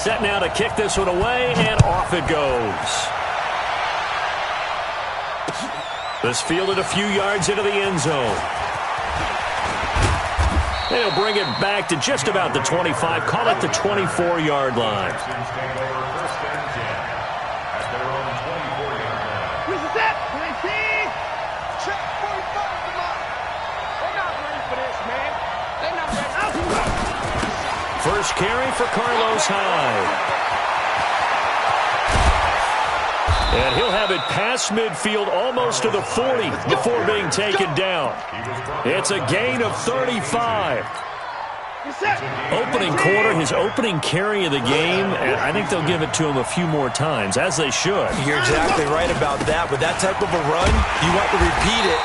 Set now to kick this one away, and off it goes. This fielded a few yards into the end zone. They'll bring it back to just about the 25. Call it the 24-yard line. First carry for Carlos Hyde. And he'll have it past midfield almost to the 40 before being taken down. It's a gain of 35. Opening quarter, his opening carry of the game, and I think they'll give it to him a few more times, as they should. You're exactly right about that. With that type of a run, you want to repeat it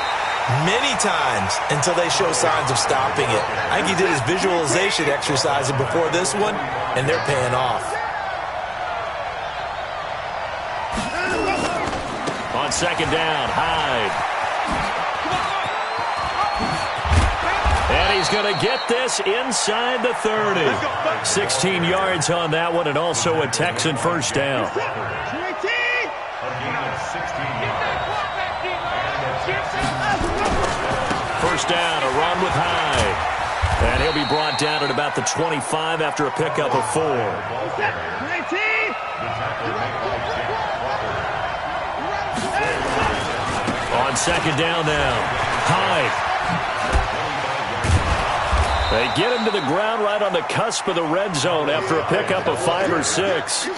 many times until they show signs of stopping it. I think he did his visualization exercise before this one, and they're paying off. On second down, Hyde. And he's going to get this inside the 30. 16 yards on that one, and also a Texan first down. First down, a run with Hyde. And he'll be brought down at about the 25 after a pickup of 4. On second down now, Hyde. They get him to the ground right on the cusp of the red zone after a pickup of 5 or 6. All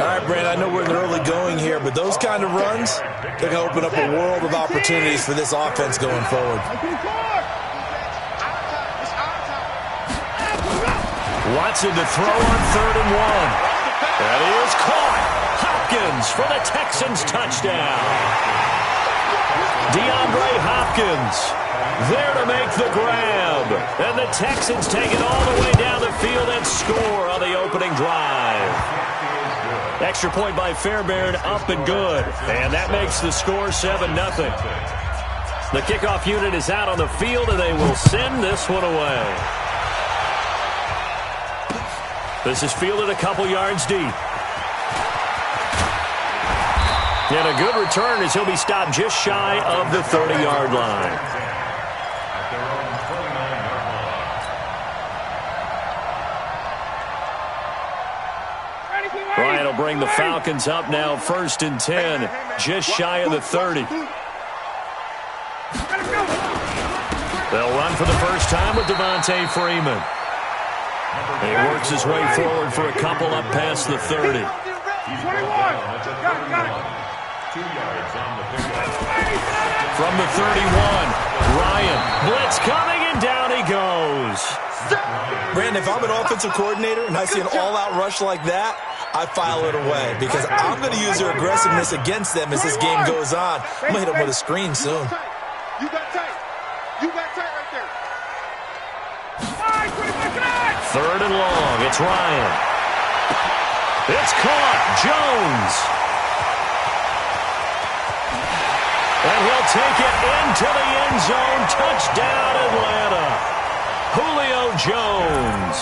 right, Brandon, I know we're in the early going here, but those kind of runs, they're going to open up a world of opportunities for this offense going forward. Watson to throw on 3rd and 1. That is caught. Hopkins for the Texans touchdown. DeAndre Hopkins there to make the grab. And the Texans take it all the way down the field and score on the opening drive. Extra point by Fairbairn, up and good. And that makes the score 7-0. The kickoff unit is out on the field, and they will send this one away. This is fielded a couple yards deep. And a good return as he'll be stopped just shy of the 30-yard line. Bryant will bring the Falcons up now, 1st and 10, just shy of the 30. They'll run for the first time with Devontae Freeman. He works his way forward for a couple up past the 30. From the 31, Ryan, blitz coming, and down he goes. Brandon, if I'm an offensive coordinator and I see an all-out rush like that, I file it away because I'm going to use their aggressiveness against them as this game goes on. I'm going to hit them with a screen soon. You got tight. You got tight right there. 3rd and long. It's Ryan. It's caught. Jones. And he'll take it into the end zone. Touchdown, Atlanta. Julio Jones.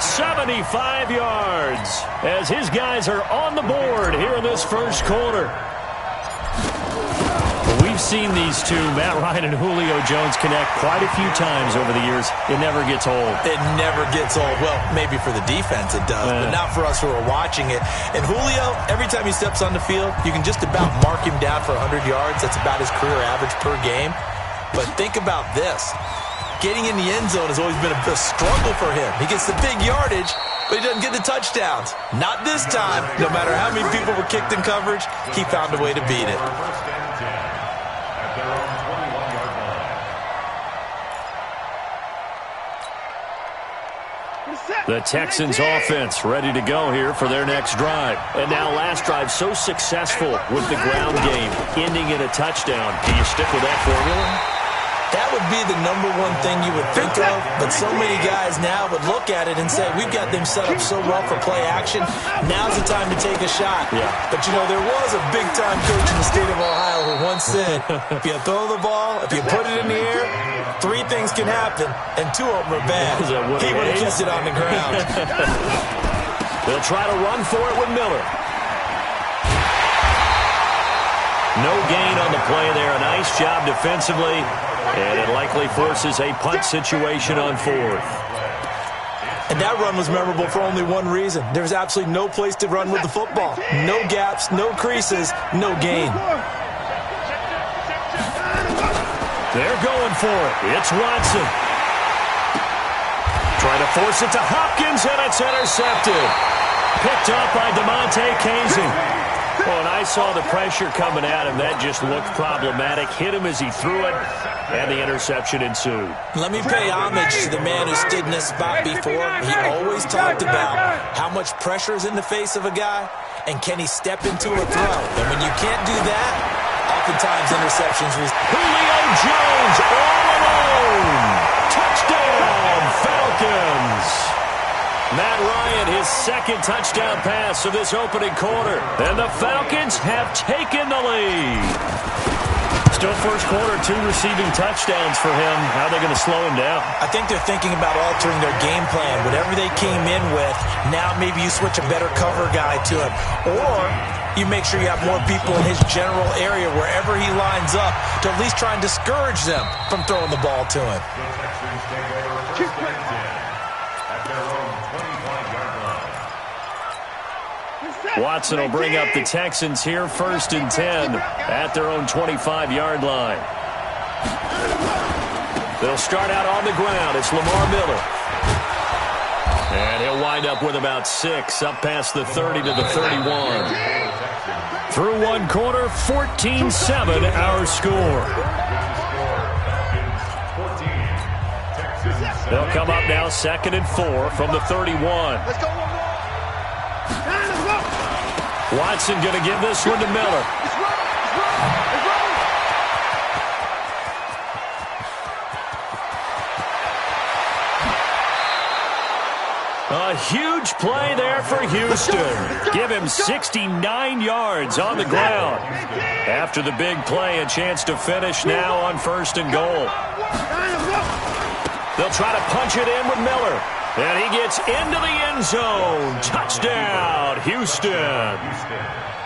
75 yards as his guys are on the board here in this first quarter. We've seen these two, Matt Ryan and Julio Jones, connect quite a few times over the years. It never gets old. It never gets old. Well, maybe for the defense it does, but not for us who are watching it. And Julio, every time he steps on the field, you can just about mark him down for 100 yards. That's about his career average per game. But think about this. Getting in the end zone has always been a struggle for him. He gets the big yardage, but he doesn't get the touchdowns. Not this time. No matter how many people were kicked in coverage, he found a way to beat it. The Texans offense ready to go here for their next drive. And now last drive so successful with the ground game, ending in a touchdown. Do you stick with that formula? That would be the number one thing you would think of, but so many guys now would look at it and say, we've got them set up so well for play action, now's the time to take a shot. Yeah. But, you know, there was a big-time coach in the state of Ohio who once said, if you throw the ball, if you put it in the air, 3 things can happen, and 2 of them are bad. He would have kept it on the ground. They'll try to run for it with Miller. No gain on the play there. A nice job defensively, and it likely forces a punt situation on fourth. And that run was memorable for only one reason. There was absolutely no place to run with the football. No gaps, no creases, no gain. They're going for it. It's Watson. Trying to force it to Hopkins, and it's intercepted. Picked up by DeMonte Casey. Well, and I saw the pressure coming at him. That just looked problematic. Hit him as he threw it, and the interception ensued. Let me pay homage to the man who stood in this spot before. He always talked about how much pressure is in the face of a guy, and can he step into a throw. And when you can't do that, oftentimes interceptions result. Julio Jones all alone. Touchdown, Falcons. Matt Ryan, his second touchdown pass of this opening quarter. And the Falcons have taken the lead. Still first quarter, 2 receiving touchdowns for him. How are they going to slow him down? I think they're thinking about altering their game plan. Whatever they came in with, now maybe you switch a better cover guy to him. Or you make sure you have more people in his general area wherever he lines up to at least try and discourage them from throwing the ball to him. Watson will bring up the Texans here, 1st and 10 at their own 25-yard line. They'll start out on the ground. It's Lamar Miller. And he'll wind up with about 6, up past the 30 to the 31. Through one quarter, 14-7 our score. They'll come up now 2nd and 4 from the 31. Watson going to give this one to Miller. A huge play there for Houston. Give him 69 yards on the ground. After the big play, a chance to finish now on 1st and goal. They'll try to punch it in with Miller. And he gets into the end zone. Touchdown, Houston.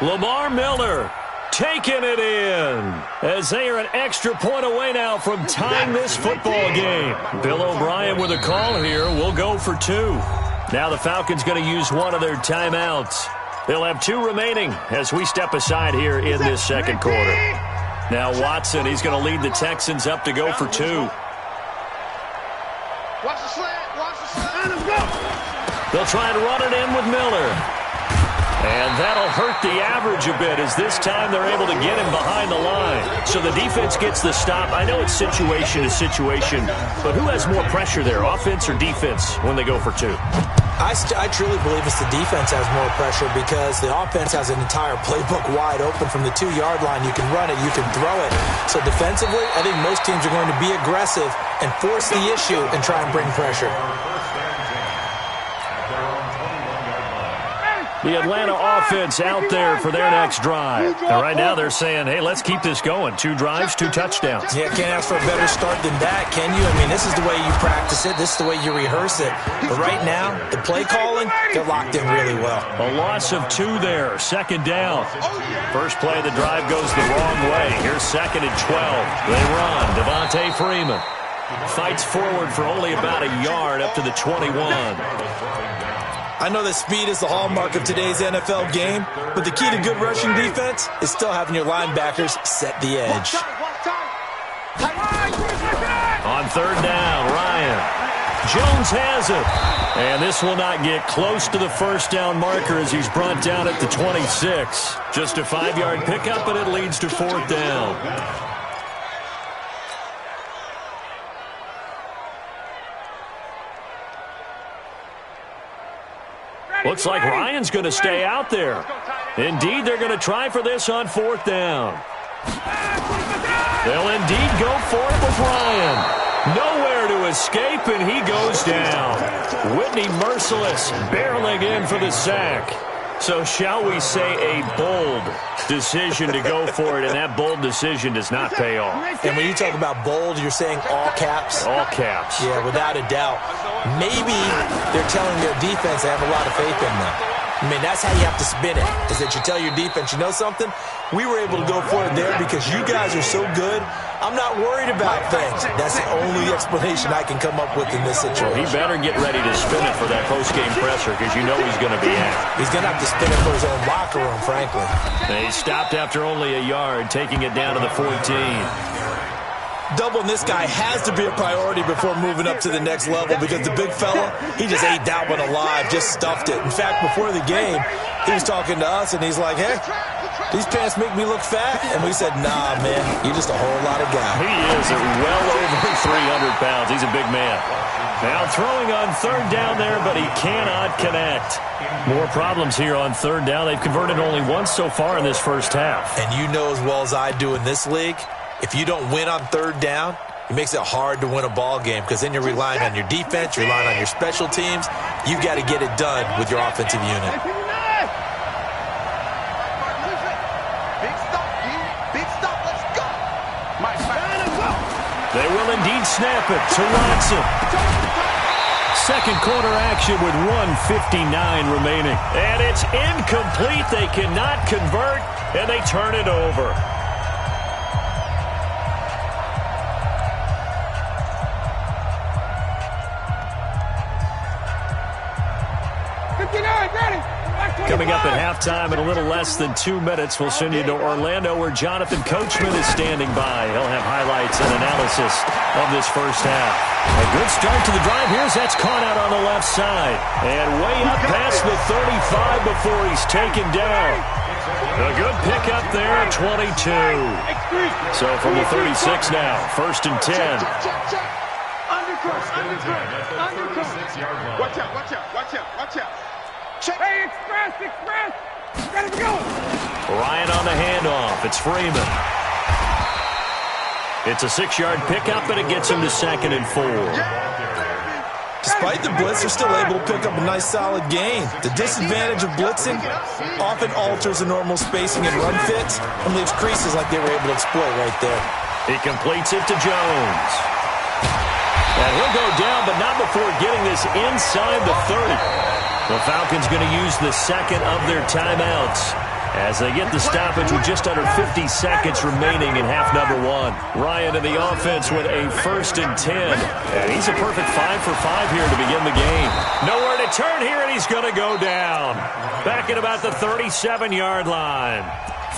Lamar Miller taking it in as they are an extra point away now from tying this football game. Bill O'Brien with a call here. We'll go for 2. Now the Falcons going to use one of their timeouts. They'll have 2 remaining as we step aside here in this second quarter. Now Watson, he's going to lead the Texans up to go for 2. Watch the slant. They'll try and run it in with Miller. And that'll hurt the average a bit as this time they're able to get him behind the line. So the defense gets the stop. I know it's situation to situation, but who has more pressure there, offense or defense, when they go for 2? I truly believe it's the defense has more pressure because the offense has an entire playbook wide open from the 2-yard line. You can run it, you can throw it. So defensively, I think most teams are going to be aggressive and force the issue and try and bring pressure. The Atlanta offense out there for their next drive. And right now they're saying, hey, let's keep this going. 2 drives, 2 touchdowns. Yeah, can't ask for a better start than that, can you? I mean, this is the way you practice it. This is the way you rehearse it. But right now, the play calling, they're locked in really well. A loss of 2 there. 2nd down. First play of the drive goes the wrong way. Here's 2nd and 12. They run. Devontae Freeman fights forward for only about a yard up to the 21. I know that speed is the hallmark of today's NFL game, but the key to good rushing defense is still having your linebackers set the edge. On 3rd down, Ryan. Jones has it. And this will not get close to the 1st down marker as he's brought down at the 26. Just a 5-yard pickup, and it leads to 4th down. Looks like Ryan's going to stay out there. Indeed, they're going to try for this on 4th down. They'll indeed go for it with Ryan. Nowhere to escape, and he goes down. Whitney Merciless barreling in for the sack. So shall we say a bold decision to go for it, and that bold decision does not pay off. And when you talk about bold, you're saying all caps? All caps. Yeah, without a doubt. Maybe they're telling their defense they have a lot of faith in them. I mean, that's how you have to spin it, is that you tell your defense, you know something? We were able to go for it there because you guys are so good. I'm not worried about things. That's the only explanation I can come up with in this situation. Well, he better get ready to spin it for that post-game presser because you know he's going to be out. He's going to have to spin it for his own locker room, frankly. They stopped after only a yard, taking it down to the 14. Doubling this guy has to be a priority before moving up to the next level because the big fella, he just ate that one alive, just stuffed it. In fact, before the game, he was talking to us, and he's like, hey, these pants make me look fat. And we said, nah, man, you're just a whole lot of guy. He is at well over 300 pounds. He's a big man. Now throwing on third down there, but he cannot connect. More problems here on third down. They've converted only once so far in this first half. And you know as well as I do in this league, if you don't win on third down, it makes it hard to win a ball game because then you're relying on your defense, you're relying on your special teams. You've got to get it done with your offensive unit. Big stop, let's go. They will indeed snap it to Watson. Second quarter action with 1:59 remaining. And it's incomplete. They cannot convert, and they turn it over. Coming up at halftime in a little less than 2 minutes, we'll send you to Orlando where Jonathan Coachman is standing by. He'll have highlights and analysis of this first half. A good start to the drive. Here's that's caught out on the left side. And way up past the 35 before he's taken down. A good pickup there at 22. So from the 36 now, first and 10. Watch out. Hey, express! Gotta go! Ryan on the handoff. It's Freeman. It's a 6-yard pickup, and it gets him to 2nd and 4. Despite the blitz, they're still able to pick up a nice, solid gain. The disadvantage of blitzing often alters the normal spacing and run fits and leaves creases like they were able to exploit right there. He completes it to Jones. And he'll go down, but not before getting this inside the 30. The Falcons going to use the second of their timeouts as they get the stoppage with just under 50 seconds remaining in half number 1. Ryan and the offense with a first and 10. And he's a perfect 5 for 5 here to begin the game. Nowhere to turn here, and he's going to go down. Back at about the 37-yard line.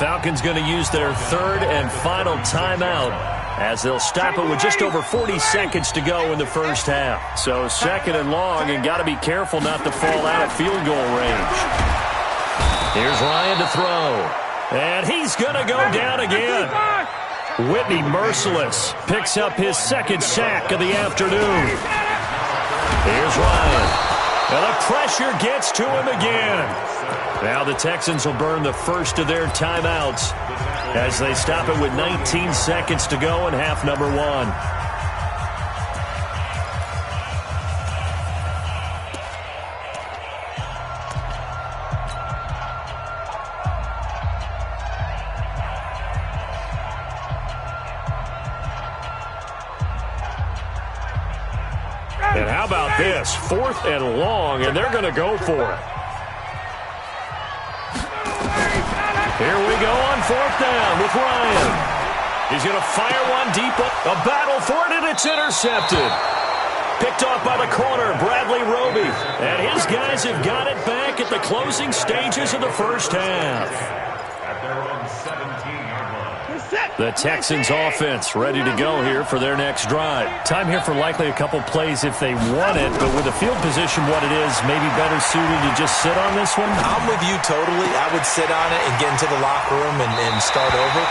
Falcons going to use their third and final timeout as they'll stop it with just over 40 seconds to go in the first half. So second and long, and got to be careful not to fall out of field goal range. Here's Ryan to throw. And he's going to go down again. Whitney, merciless, picks up his second sack of the afternoon. Here's Ryan. And the pressure gets to him again. Now the Texans will burn the first of their timeouts as they stop it with 19 seconds to go in half number 1. And how about this? 4th and long, and they're going to go for it. Here we go on 4th down with Ryan. He's going to fire one deep. A battle for it, and it's intercepted. Picked off by the corner, Bradley Roby. And his guys have got it back at the closing stages of the first half. The Texans offense ready to go here for their next drive. Time here for likely a couple plays if they want it, but with the field position what it is, maybe better suited to just sit on this one? I'm with you totally. I would sit on it and get into the locker room and start over.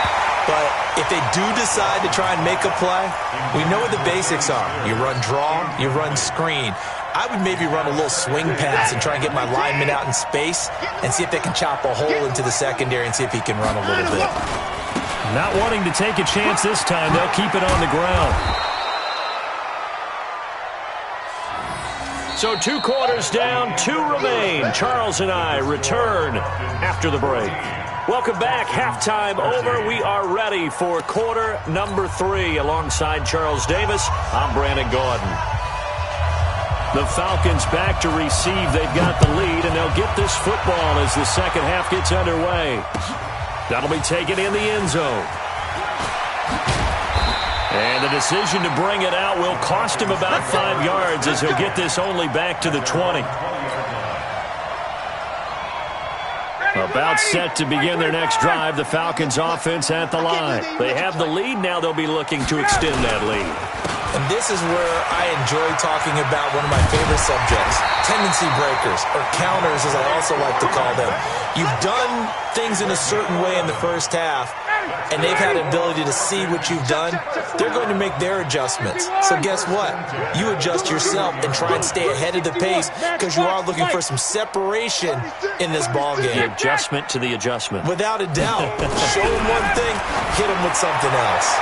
But if they do decide to try and make a play, we know what the basics are. You run draw, you run screen. I would maybe run a little swing pass and try and get my lineman out in space and see if they can chop a hole into the secondary and see if he can run a little bit. Not wanting to take a chance this time, they'll keep it on the ground. So 2 quarters down, 2 remain. Charles and I return after the break. Welcome back. Halftime over. We are ready for quarter number 3. Alongside Charles Davis, I'm Brandon Gaudin. The Falcons back to receive. They've got the lead, and they'll get this football as the second half gets underway. That'll be taken in the end zone. And the decision to bring it out will cost him about 5 yards as he'll get this only back to the 20. About set to begin their next drive, the Falcons offense at the line. They have the lead. Now they'll be looking to extend that lead. And this is where I enjoy talking about one of my favorite subjects, tendency breakers, or counters as I also like to call them. You've done things in a certain way in the first half, and they've had the ability to see what you've done. They're going to make their adjustments. So guess what? You adjust yourself and try and stay ahead of the pace because you are looking for some separation in this ballgame. The adjustment to the adjustment. Without a doubt. Show them one thing, hit them with something else.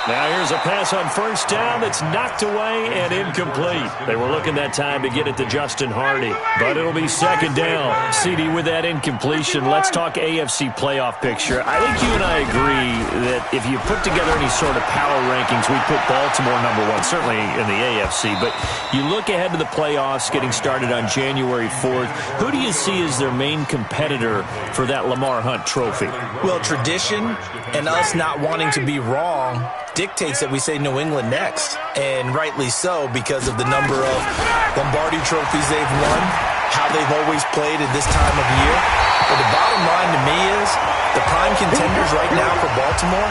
Now here's a pass on first down that's knocked away and incomplete. They were looking that time to get it to Justin Hardy, but it'll be second down. CD, with that incompletion, let's talk AFC playoff picture. I think you and I agree that if you put together any sort of power rankings, we'd put Baltimore number one, certainly in the AFC. But you look ahead to the playoffs getting started on January 4th. Who do you see as their main competitor for that Lamar Hunt trophy? Well, tradition and us not wanting to be wrong dictates that we say New England next, and rightly so because of the number of Lombardi trophies they've won, how they've always played at this time of year. But the bottom line to me is the prime contenders right now for Baltimore,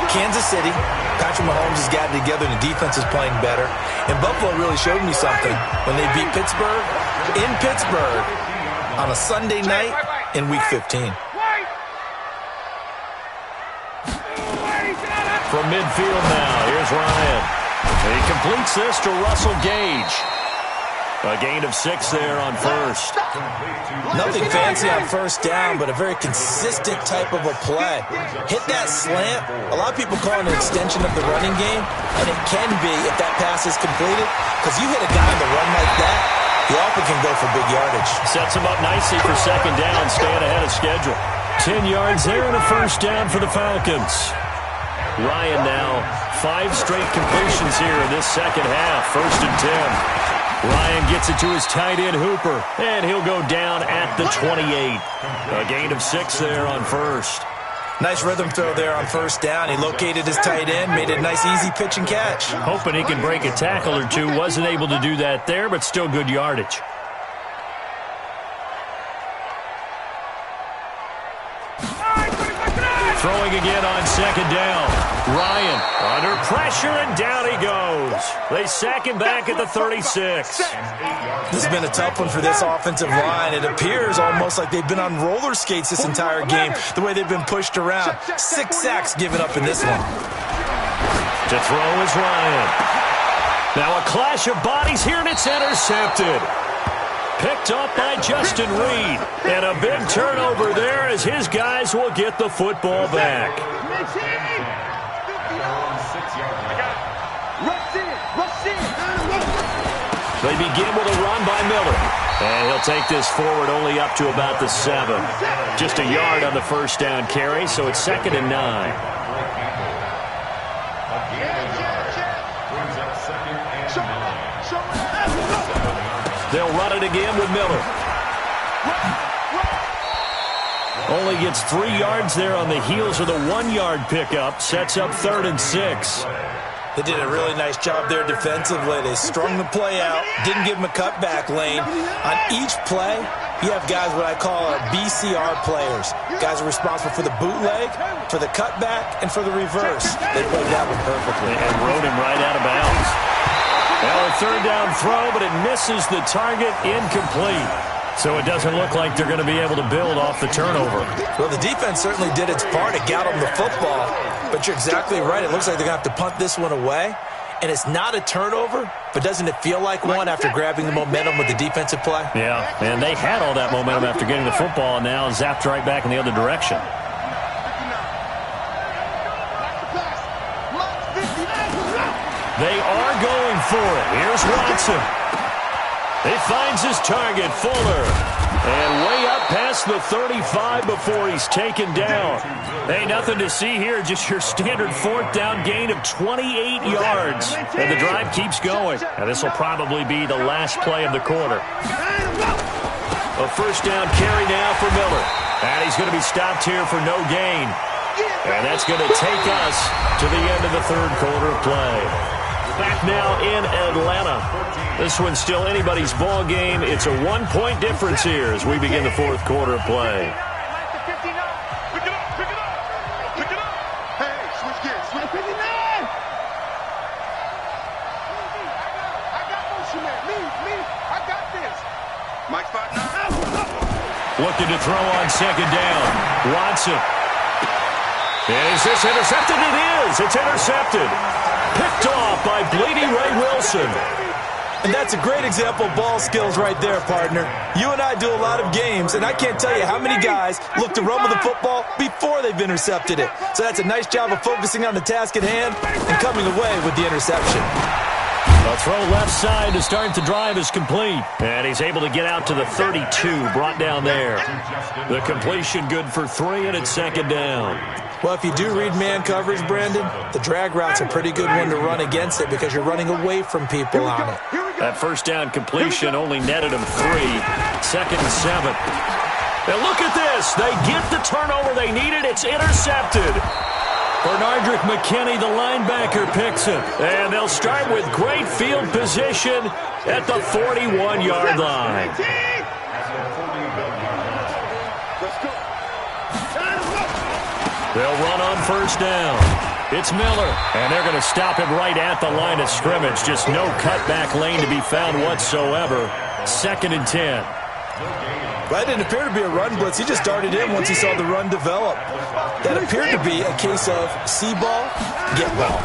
Kansas City. Patrick Mahomes has got it together and the defense is playing better. And Buffalo really showed me something when they beat Pittsburgh in Pittsburgh on a Sunday night in Week 15. From midfield now, here's Ryan. He completes this to Russell Gage. A gain of 6 there on first. Nothing fancy on first down, but a very consistent type of a play. Hit that slant. A lot of people call it an extension of the running game, and it can be if that pass is completed, because you hit a guy on the run like that, he often can go for big yardage. Sets him up nicely for second down, staying ahead of schedule. 10 yards there and a first down for the Falcons. Ryan now, 5 straight completions here in this second half. First and 10. Ryan gets it to his tight end, Hooper, and he'll go down at the 28. A gain of 6 there on first. Nice rhythm throw there on first down. He located his tight end, made it a nice, easy pitch and catch. Hoping he can break a tackle or two. Wasn't able to do that there, but still good yardage. Throwing again on second down. Ryan under pressure, and down he goes. They sack him back at the 36. This has been a tough one for this offensive line. It appears almost like they've been on roller skates this entire game, the way they've been pushed around. 6 sacks given up in this one. To throw is Ryan. Now a clash of bodies here, and it's intercepted. Picked up by Justin Reed. And a big turnover there as his guys will get the football back. They begin with a run by Miller. And he'll take this forward only up to about the 7. Just a yard on the first down carry, so it's 2nd and 9. They'll run it again with Miller. Only gets 3 yards there on the heels of the 1-yard pickup. Sets up 3rd and 6. They did a really nice job there defensively. They strung the play out, didn't give him a cutback lane. On each play, you have guys what I call our BCR players. Guys are responsible for the bootleg, for the cutback, and for the reverse. They played that one perfectly. And rode him right out of bounds. Well, a 3rd down throw, but it misses the target, incomplete. So it doesn't look like they're going to be able to build off the turnover. Well, the defense certainly did its part. It got them the football. But you're exactly right. It looks like they're going to have to punt this one away. And it's not a turnover, but doesn't it feel like one after grabbing the momentum with the defensive play? Yeah, and they had all that momentum after getting the football, and now zapped right back in the other direction. They are going for it. Here's Watson. He finds his target, Fuller. And way up past the 35 before he's taken down. Hey, nothing to see here, just your standard fourth down gain of 28 yards. And the drive keeps going. And this will probably be the last play of the quarter. A first down carry now for Miller. And he's going to be stopped here for no gain. And that's going to take us to the end of the third quarter of play. Back now in Atlanta. This one's still anybody's ball game. It's a one-point difference here as we begin the fourth quarter of play. Looking to throw on second down. Watson. Is this intercepted? It is. It's intercepted. Picked off by Bleedy Ray Wilson. And that's a great example of ball skills right there, partner. You and I do a lot of games, and I can't tell you how many guys look to run with the football before they've intercepted it. So that's a nice job of focusing on the task at hand and coming away with the interception. A throw left side to start the drive is complete. And he's able to get out to the 32, brought down there. The completion good for 3, and it's second down. Well, if you do read man coverage, Brandon, the drag route's a pretty good one to run against it because you're running away from people on it. That first down completion only netted him 3. Second and 7. And look at this. They get the turnover they needed. It's intercepted. Bernardrick McKinney, the linebacker, picks it. And they'll start with great field position at the 41-yard line. They'll run on first down. It's Miller, and they're going to stop him right at the line of scrimmage. Just no cutback lane to be found whatsoever. Second and 10. Well, it didn't appear to be a run blitz. He just darted in once he saw the run develop. That appeared to be a case of see ball, get ball.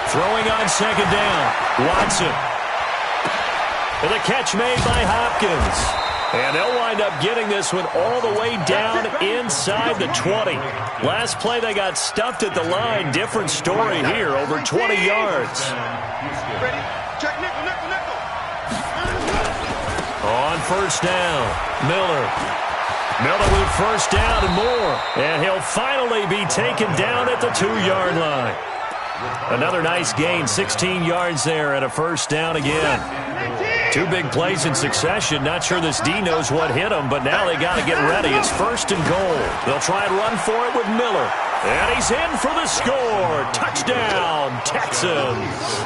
Throwing on second down. Watson. And the catch made by Hopkins. And they'll wind up getting this one all the way down inside the 20. Last play they got stuffed at the line. Different story here, over 20 yards. Ready? Check nickel, nickel, nickel. On first down, Miller. Miller with first down and more. And he'll finally be taken down at the 2-yard line. Another nice gain, 16 yards there and a first down again. 2 big plays in succession. Not sure this D knows what hit him, but now they got to get ready. It's first and goal. They'll try and run for it with Miller. And he's in for the score. Touchdown, Texans.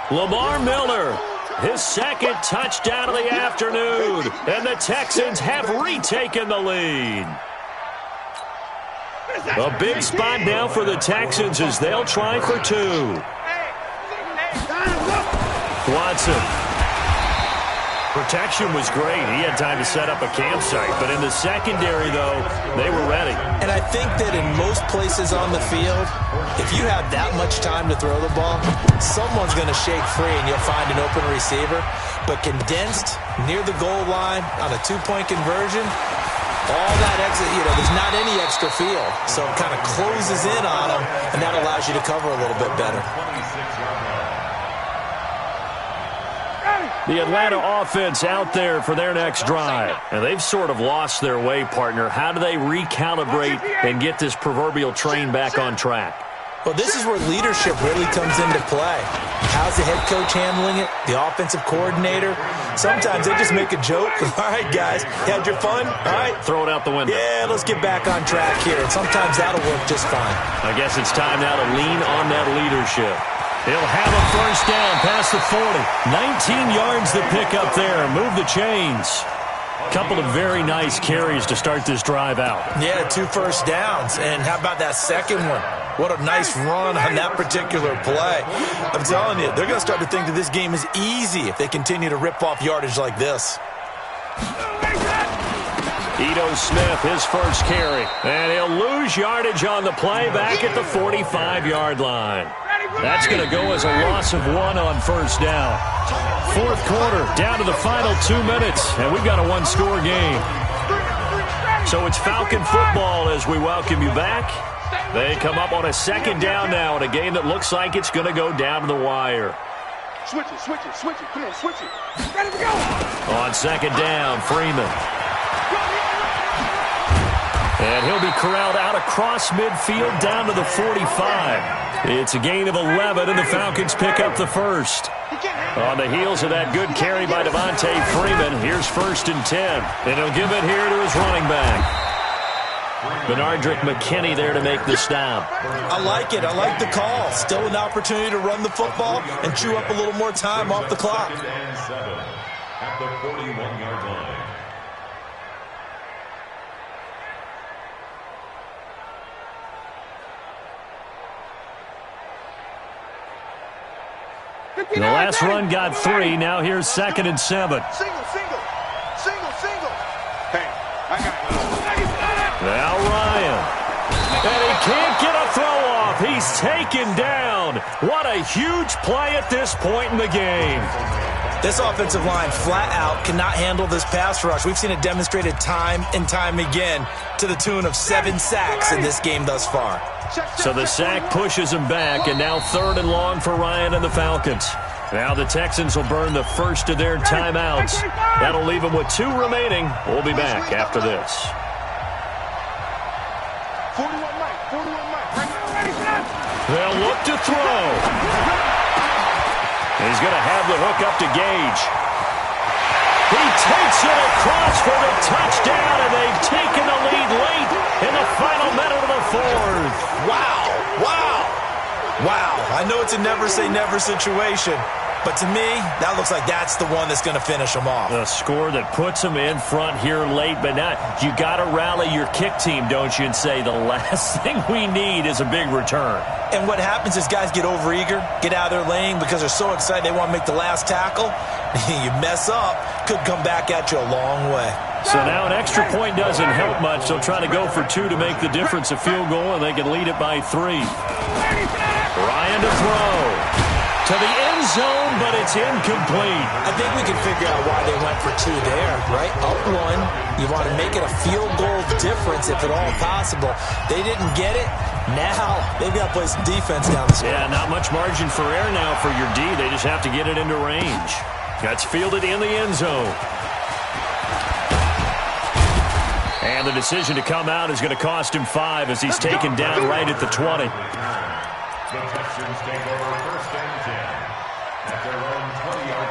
Lamar Miller, his second touchdown of the afternoon. And the Texans have retaken the lead. A big spot now for the Texans as they'll try for 2. Watson. Protection was great. He had time to set up a campsite. But in the secondary, though, they were ready. And I think that in most places on the field, if you have that much time to throw the ball, someone's going to shake free and you'll find an open receiver. But condensed, near the goal line, on a 2-point conversion, all that exit, there's not any extra field. So it kind of closes in on them, and that allows you to cover a little bit better. The Atlanta offense out there for their next drive. And they've sort of lost their way, partner. How do they recalibrate and get this proverbial train back on track? Well, this is where leadership really comes into play. How's the head coach handling it? The offensive coordinator? Sometimes they just make a joke. All right, guys, had your fun? All right. Throw it out the window. Yeah, let's get back on track here. And sometimes that'll work just fine. I guess it's time now to lean on that leadership. He'll have a first down past the 40. 19 yards to pick up there. Move the chains. Couple of very nice carries to start this drive out. Yeah, 2 first downs. And how about that second one? What a nice run on that particular play. I'm telling you, they're going to start to think that this game is easy if they continue to rip off yardage like this. Ito Smith, his first carry. And he'll lose yardage on the play back at the 45-yard line. That's going to go as a loss of 1 on first down. Fourth quarter, down to the final 2 minutes, and we've got a 1-score game. So it's Falcon football as we welcome you back. They come up on a second down now in a game that looks like it's going to go down to the wire. Switch it, switch it, switch it. Come on, switch it. Ready to go. On second down, Freeman. And he'll be corralled out across midfield down to the 45. It's a gain of 11, and the Falcons pick up the first. On the heels of that good carry by Devontae Freeman, here's 1st and 10. And he'll give it here to his running back. Benardrick McKinney there to make the stop. I like it. I like the call. Still an opportunity to run the football and chew up a little more time off the clock. At the 41-yard line. The last run got 3. Now here's 2nd and 7. Single. Hey, I got it. Now Ryan. And he can't get a throw off. He's taken down. What a huge play at this point in the game. This offensive line flat out cannot handle this pass rush. We've seen it demonstrated time and time again to the tune of 7 sacks in this game thus far. So the sack pushes him back, and now 3rd and long for Ryan and the Falcons. Now the Texans will burn the first of their timeouts. That'll leave them with 2 remaining. We'll be back after this. 41 Mike. They'll look to throw. He's going to have the hook up to Gage. He takes it across for the touchdown, and they've taken the lead late in the final minute of the 4th. Wow. I know it's a never-say-never situation, but to me, that looks like that's the one that's going to finish them off. The score that puts them in front here late, but not. You got to rally your kick team, don't you, and say the last thing we need is a big return. And what happens is guys get overeager, get out of their lane because they're so excited they want to make the last tackle. You mess up, could come back at you a long way. So now an extra point doesn't help much. They'll try to go for 2 to make the difference a field goal, and they can lead it by 3. Ryan to throw. To the end zone, but it's incomplete. I think we can figure out why they went for 2 there, right? Up 1, you want to make it a field goal difference if at all possible. They didn't get it. Now they've got to play some defense down the stretch. Yeah, not much margin for error now for your D. They just have to get it into range. That's fielded in the end zone. And the decision to come out is going to cost him 5 as he's taken down right at the 20. The Texans take over 1st and 10 at their own 20-yard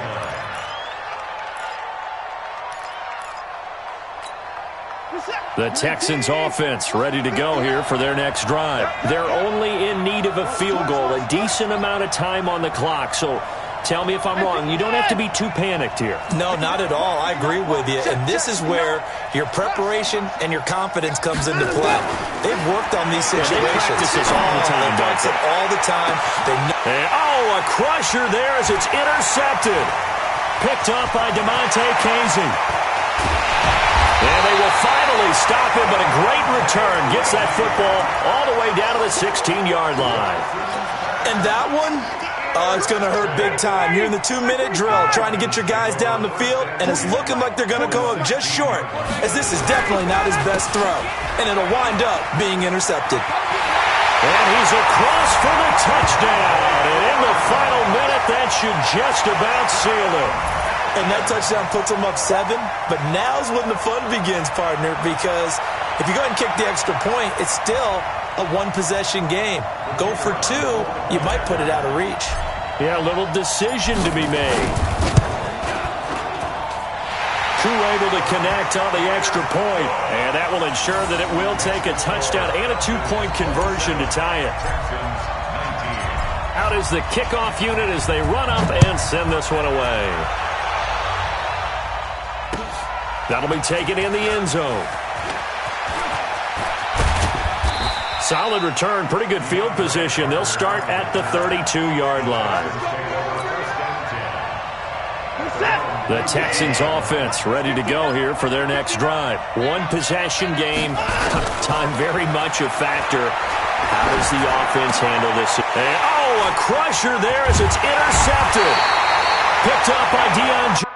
line. The Texans offense ready to go here for their next drive. They're only in need of a field goal, a decent amount of time on the clock. So tell me if I'm wrong. You don't have to be too panicked here. No, not at all. I agree with you. And this is where your preparation and your confidence comes into play. They've worked on these situations. They practice this all the time. They practice it all the time. A crusher there as it's intercepted. Picked up by DeMonte Casey. And they will finally stop him, but a great return. Gets that football all the way down to the 16-yard line. And that one, it's going to hurt big time. You're in the 2-minute drill trying to get your guys down the field, and it's looking like they're going to come up just short, as this is definitely not his best throw. And it'll wind up being intercepted. And he's across for the touchdown. And in the final minute, that should just about seal it. And that touchdown puts them up 7, but now's when the fun begins, partner, because if you go ahead and kick the extra point, it's still a 1-possession game. Go for 2, you might put it out of reach. Yeah, a little decision to be made. Crew able to connect on the extra point, and that will ensure that it will take a touchdown and a 2-point conversion to tie it. Out is the kickoff unit as they run up and send this one away. That'll be taken in the end zone. Solid return, pretty good field position. They'll start at the 32-yard line. The Texans offense ready to go here for their next drive. 1-possession game. Time very much a factor. How does the offense handle this? And, a crusher there as it's intercepted. Picked up by DEON.